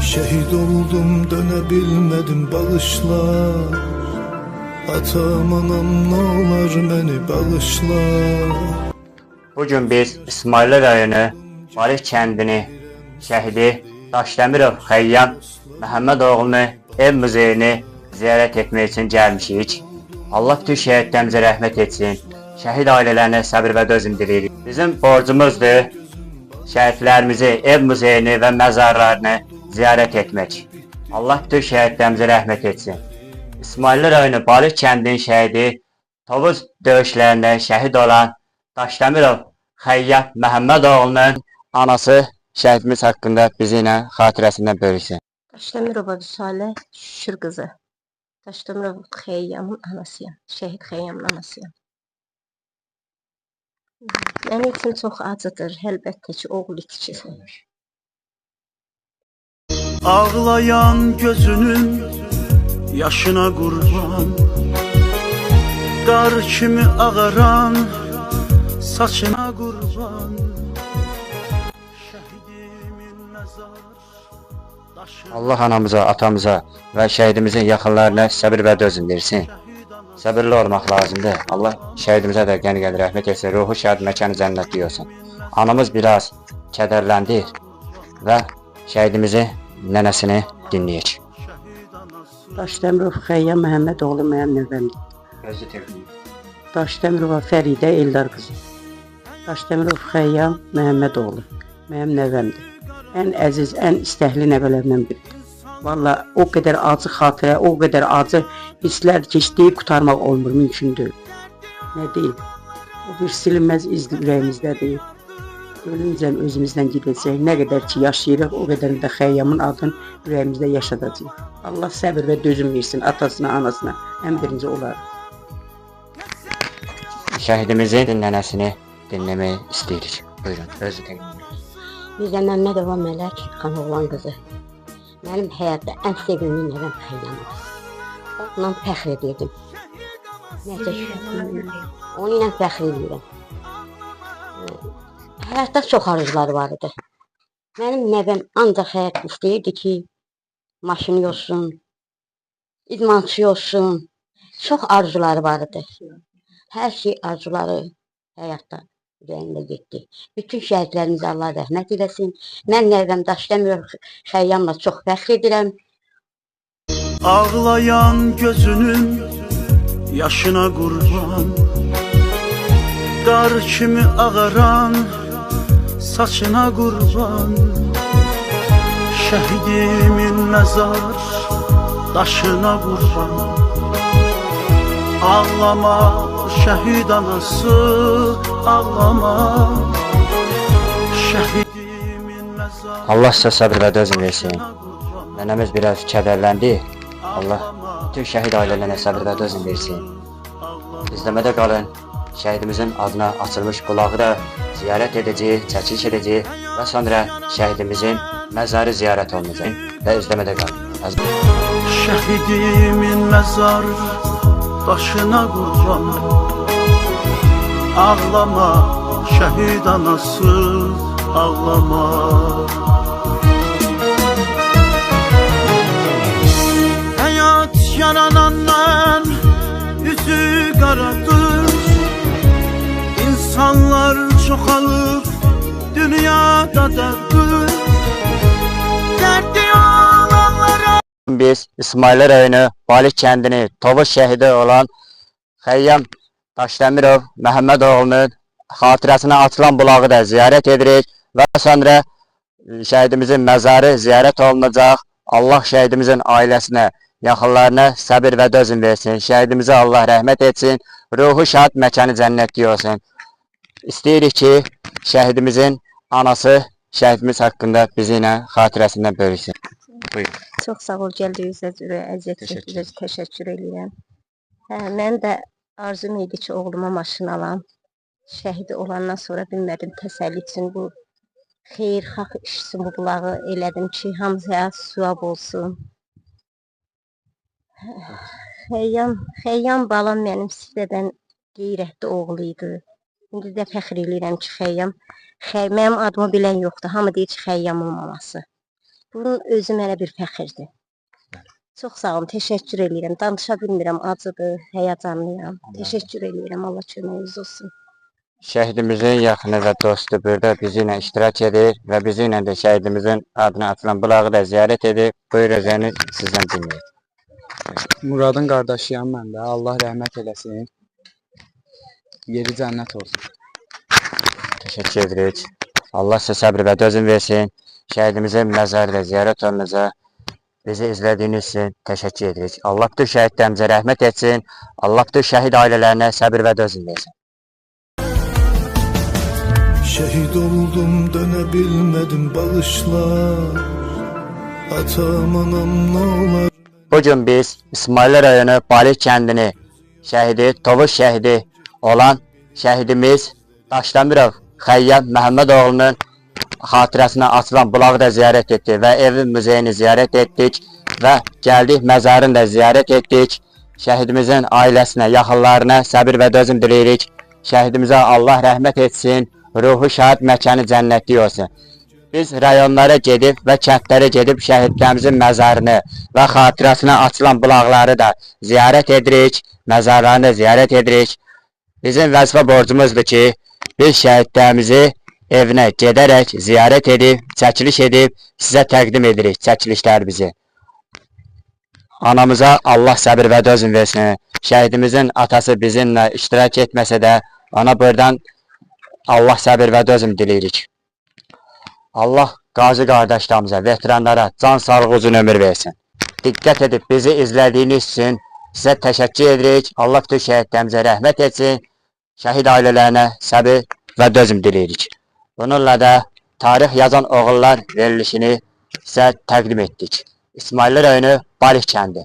Şehit oldum, dönebilmedim, bağışla. Atam, anam, ne olur beni bağışla. Bugün biz İsmailli rayonu Balıq kəndini şəhidi Daşdəmirov Xəyyam Məhəmmədoğlunu ev muzeyini ziyarət etmək üçün gəlmişik. Allah bütün şəhidlərimizə rəhmət etsin. Şəhid ailələrinə səbir və dözüm diləyirik. Bizim borcumuzdur şəhidlərimizi, ev muzeyini və məzarlarını ziyarət etmək. Allah bütün şəhidlərimizə rəhmət etsin. İsmailli rayonu Balıq kəndinin şəhidi Tovuz döyüşlərində şəhid olan Daşdəmirov Xəyyam Məhəmmədoğlunun anası şəhidimiz haqqında bizimlə xatirəsindən bölüşsün. Daşdəmirova Vüsalə Şükür qızı. Daşdəmirov Xəyyamın anasıyam. Şəhid Xəyyamın anasıyam. Mənim üçün çox acıdır, əlbəttə ki, oğul itkisi. Ağlayan gözünün yaşına qurban, qar kimi ağaran saçına qurban. Şəhidimin məzar daşına. Allah anamıza, atamıza və şəhidimizin yaxınlarına səbir və dözüm versin. Səbirli olmaq lazımdır. Allah şəhidimizə də qəni-qəni rəhmət etsin. Ruhu şad, məkanı cənnətli olsun. Anamız biraz kədərləndi və şəhidimizin nənəsini dinləyək. Daşdəmirov Xəyyam Məhəmmədoğlu mənim nəvəmdir. Özü təqdim. Daşdəmirova Fəridə Eldar qızı. Daşdəmirov Xəyyam Məhəmmədoğlu mənim nəvəmdir. Ən əziz, ən istəkli nəvələrimdən biridir. Valla o qədər acı xatirə, o qədər acı hisslər keçdiyi qutarmaq olmur, mümkün deyil. Nə deyil? O bir silinməz izdir ürəyimizdədir. Ölüncəm özümüzdən gedəcək. Nə qədər ki yaşayırıq, o qədər də Xəyyamın adını ürəyimizdə yaşadacaq. Allah səbir və dözüm versin atasına, anasına. Ən birinci olaraq. Şəhidimizin nənəsini dinləmək istəyirik. Buyurun, özü təqdim. Mirzə Məmmədova Mələk Xanoğlan qızı. Mənim həyatda ən sevimli nəvəm Xəyyamdır. Onunla fəxr edirdim. Necə onu ilə fəxr edirəm. Həyatda çox arzuları var idi. Mənim nəvəm ancaq həyat istəyirdi ki, maşını olsun, idmançı olsun. Çox arzuları var idi. Hər şey arzuları həyatda ürəyində getdi. Bütün şəhidlərimizə Allah rəhmət eləsin. Mən nəvəm Daşdəmirov Xəyyamla çox fəxr edirəm. Ağlayan gözünün yaşına qurban, qar kimi ağaran saçına qurban. Şəhidimin məzar daşına qurban. Ağlama şəhid anası, ağlama. Şəhidimin məzar. Allah sizə səbir və dözüm versin. Nənəmiz biraz kədərləndi. Allah bütün şəhid ailələrinə səbir və dözüm versin. İzləmədə qalın. Şəhidimizin adına açılmış bulağı da ziyarət edəcəyik, çəkiliş edəcəyik və sonra şəhidimizin məzarı ziyarət olunacaq və izləmədə qalın. Şəhidimin məzar daşına qurban, ağlama şəhid anası, ağlama. Həyat yaranandan üzü qaradır, İnsanlar çoxalıb dünyada dərdir, dərdi olanlara. Biz İsmailli rayonu Balıq kəndini Tovuz şəhidi olan Xəyyam Daşdəmirov Məhəmmədoğlunun xatirəsinə açılan bulağı da ziyarət edirik və sonra şəhidimizin məzarı ziyarət olunacaq. Allah şəhidimizin ailəsinə, yaxınlarına səbir və dözüm versin. Şəhidimizə Allah rəhmət etsin. Ruhu şad, məkanı cənnətli olsun. İstəyirik ki, şəhidimizin anası şəhidimiz haqqında bizimlə xatirəsindən bölüşsün. Buyurun. Çox sağ ol, gəldiyinizə görə əziyyət çəkdiyinizə təşəkkür edirəm. Mən də arzum idi ki, oğluma maşın alam. Şəhid olandan sonra bilmədim təsəlli üçün bu xeyirxah iş üçün bu bulağı elədim ki, hamıya suab olsun. Xəyyam balam mənim sizdən qeyrətli oğlu idi. İndi də fəxr edirəm ki, Xəyyam, mənim adımı bilən yoxdur. Hamı deyir ki, Xəyyamın maması. Bunun özü mənə bir fəxirdir. Çox sağ olun, təşəkkür edirəm. Danışa bilmirəm, acıdır, həyəcanlıyam. Təşəkkür edirəm, Allah köməyiniz olsun. Şəhidimizin yaxını və dostu burada bizi ilə iştirak edir və bizi ilə də şəhidimizin adına açılan bulağı da ziyarət edir. Buyur özünü sizdən dinləyək. Muradın qardaşıyam mən də. Allah rəhmət eləsin. Yeri cənnət olsun. Təşəkkür edirik. Allah sizə səbr və dözüm versin. Şəhidimizin məzarı da ziyarət olunuza bizi izlədiyiniz üçün təşəkkür edirik. Allah bütün şəhidlərimizə rəhmət etsin. Allah bütün şəhid ailələrinə səbr və dözüm versin. Şehit oldum döne bilmedim bağışla. Atam anam ne olar. Bugün biz İsmail rayonu Balih kəndini şəhidi, Tovuş şəhidi olan şəhidimiz Daşdəmirov Xəyyam Məhəmmədoğlunun xatirəsinə açılan bulağı da ziyarət etdik və evin muzeyini ziyarət etdik və gəldik məzarını da ziyarət etdik. Şəhidimizin ailəsinə, yaxınlarına səbir və dözüm diləyirik. Şəhidimizə Allah rəhmət etsin, ruhu şad məkanı cənnətlik olsun. Biz rayonlara gedib və kəndlərə gedib şəhidlərimizin məzarını və xatirəsinə açılan bulaqları da ziyarət edirik, məzarlarını da ziyarət edirik. Bizim vəzifə borcumuzdur ki, biz şəhidlərimizi evinə gedərək ziyarət edib, çəkiliş edib, sizə təqdim edirik çəkilişlərimizi. Anamıza Allah səbir və dözüm versin. Şəhidimizin atası bizimlə iştirak etməsə də, ona buradan Allah səbir və dözüm diləyirik. Allah qazi qardaşlarımıza, veteranlara can sağlığı uzun ömür versin. Diqqət edib bizi izlədiyiniz üçün sizə təşəkkür edirik. Allah bütün şəhidlərimizə rəhmət etsin. Şəhid ailələrinə səbir və dözüm diləyirik. Bununla da tarix yazan oğullar verilişini sizə təqdim etdik. İsmail rayonu Balih kəndi.